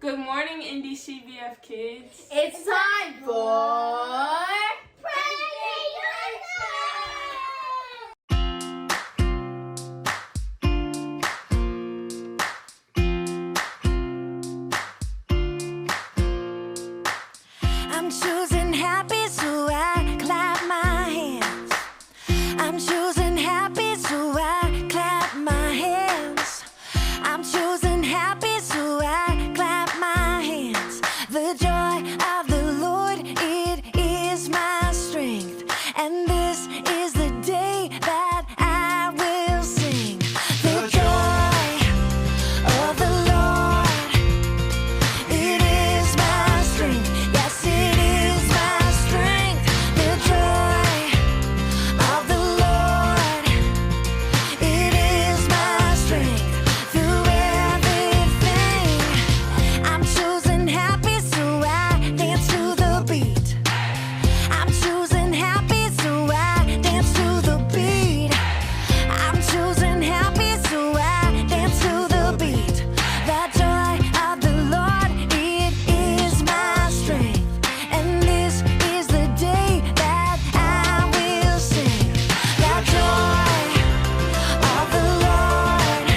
Good morning, NDCBF kids. It's time for I'm choosing happy, so I clap my hands. I'm choosing happy, so I clap my hands. I'm choosing happy, so I clap my hands. The joy of the Lord, it is my strength. And this is the day that I will sing. The joy of the Lord, it is my strength. Yes, it is my strength. The joy of the Lord, it is my strength. Through everything, I'm choosing happy, so I dance to the beat. I'm choosing happy, so I dance to the beat. I'm choosing happy, so I dance to the beat. The joy of the Lord, it is my strength. And this is the day that I will sing. The joy of the Lord,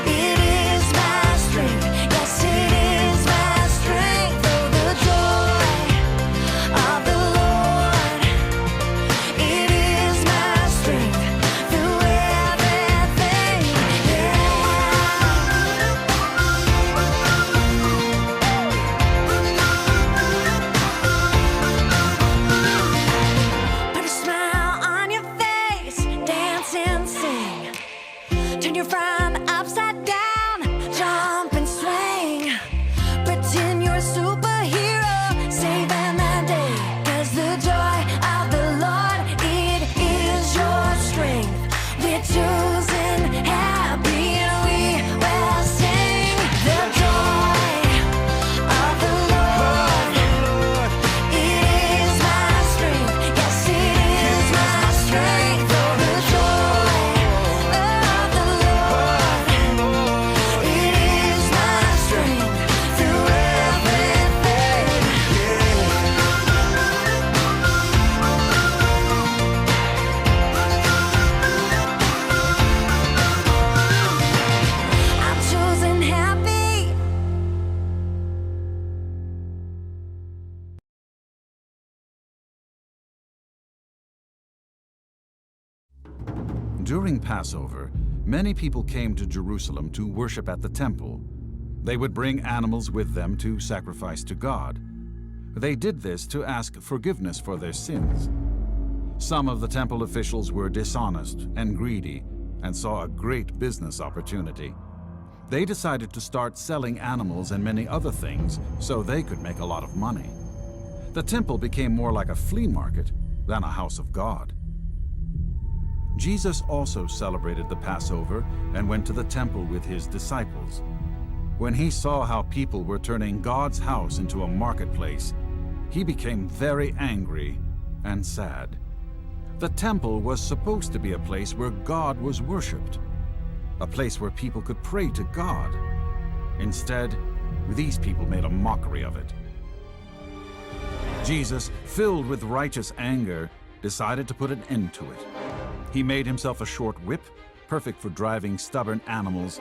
it is my strength. Yes, it is my strength. Oh, the joy of the Lord, it is my strength. Through everything, Put a smile on your face, dance and sing. Turn your frown upside down, jump and swing. Pretend you're a superhero, saving the day. 'Cause the joy of the Lord, it is your strength. We're choosing happy and we will sing. The joy of the Lord, it is my strength. Yes, it is my strength. Oh, the joy of the Lord, it is my strength. Through everything, I'm choosing happy. During Passover, many people came to Jerusalem to worship at the temple. They would bring animals with them to sacrifice to God. They did this to ask forgiveness for their sins. Some of the temple officials were dishonest and greedy and saw a great business opportunity. They decided to start selling animals and many other things so they could make a lot of money. The temple became more like a flea market than a house of God. Jesus also celebrated the Passover and went to the temple with his disciples. When he saw how people were turning God's house into a marketplace, he became very angry and sad. The temple was supposed to be a place where God was worshipped, a place where people could pray to God. Instead, these people made a mockery of it. Jesus, filled with righteous anger, decided to put an end to it. He made himself a short whip, perfect for driving stubborn animals,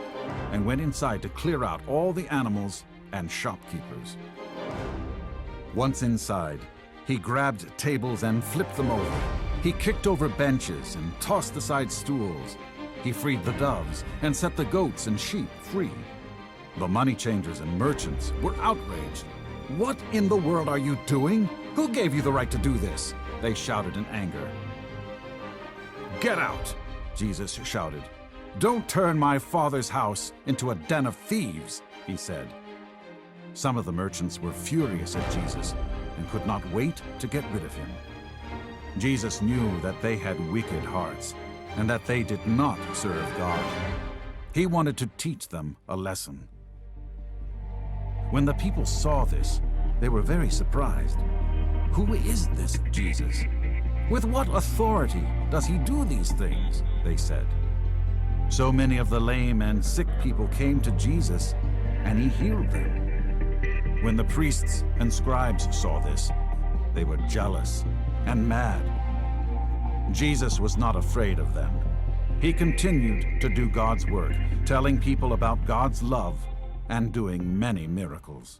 and went inside to clear out all the animals and shopkeepers. Once inside, he grabbed tables and flipped them over. He kicked over benches and tossed aside stools. He freed the doves and set the goats and sheep free. The money changers and merchants were outraged. "What in the world are you doing? Who gave you the right to do this?" they shouted in anger. "Get out!" Jesus shouted. "Don't turn my Father's house into a den of thieves," he said. Some of the merchants were furious at Jesus and could not wait to get rid of him. Jesus knew that they had wicked hearts and that they did not serve God. He wanted to teach them a lesson. When the people saw this, they were very surprised. "Who is this Jesus? With what authority does he do these things?" they said. So many of the lame and sick people came to Jesus, and he healed them. When the priests and scribes saw this, they were jealous and mad. Jesus was not afraid of them. He continued to do God's work, telling people about God's love and doing many miracles.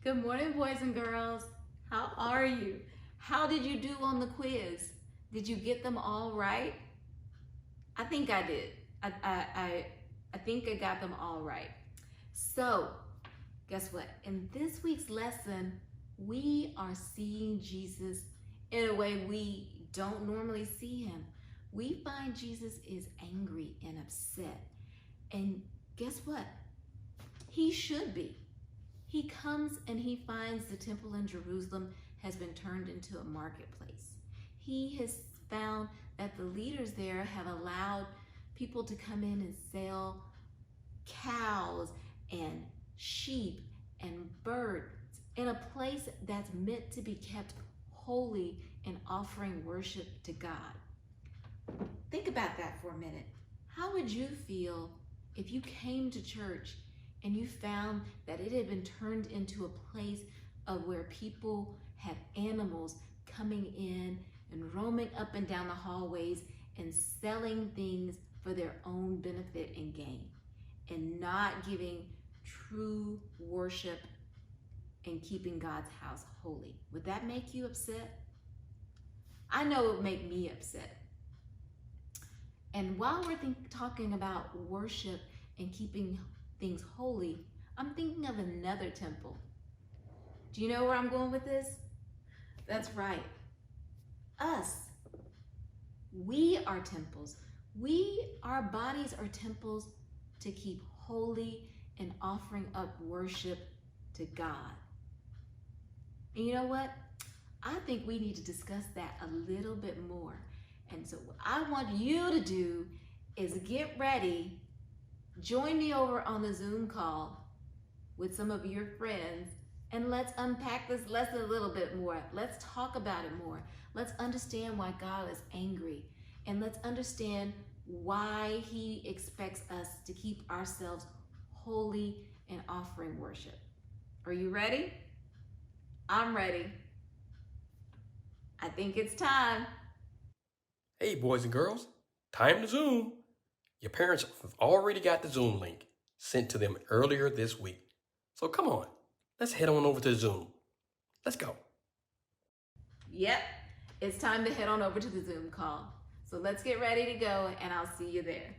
Good morning, boys and girls. How are you? How did you do on the quiz? Did you get them all right? I think I did. I think I got them all right. So, guess what? In this week's lesson, we are seeing Jesus in a way we don't normally see him. We find Jesus is angry and upset. And guess what? He should be. He comes and he finds the temple in Jerusalem has been turned into a marketplace. He has found that the leaders there have allowed people to come in and sell cows and sheep and birds in a place that's meant to be kept holy and offering worship to God. Think about that for a minute. How would you feel if you came to church and you found that it had been turned into a place of where people had animals coming in and roaming up and down the hallways and selling things for their own benefit and gain, and not giving true worship and keeping God's house holy? Would that make you upset? I know it would make me upset. And while we're talking about worship and keeping things holy, I'm thinking of another temple. Do you know where I'm going with this? That's right. Us. We are temples. Our bodies are temples to keep holy and offering up worship to God. And you know what? I think we need to discuss that a little bit more. And so what I want you to do is get ready. Join me over on the Zoom call with some of your friends, and let's unpack this lesson a little bit more. Let's talk about it more. Let's understand why God is angry, and let's understand why he expects us to keep ourselves holy and offering worship. Are you ready? I'm ready. I think it's time. Hey, boys and girls, time to Zoom. Your parents have already got the Zoom link sent to them earlier this week. So come on, let's head on over to Zoom. Let's go. Yep, it's time to head on over to the Zoom call. So let's get ready to go, and I'll see you there.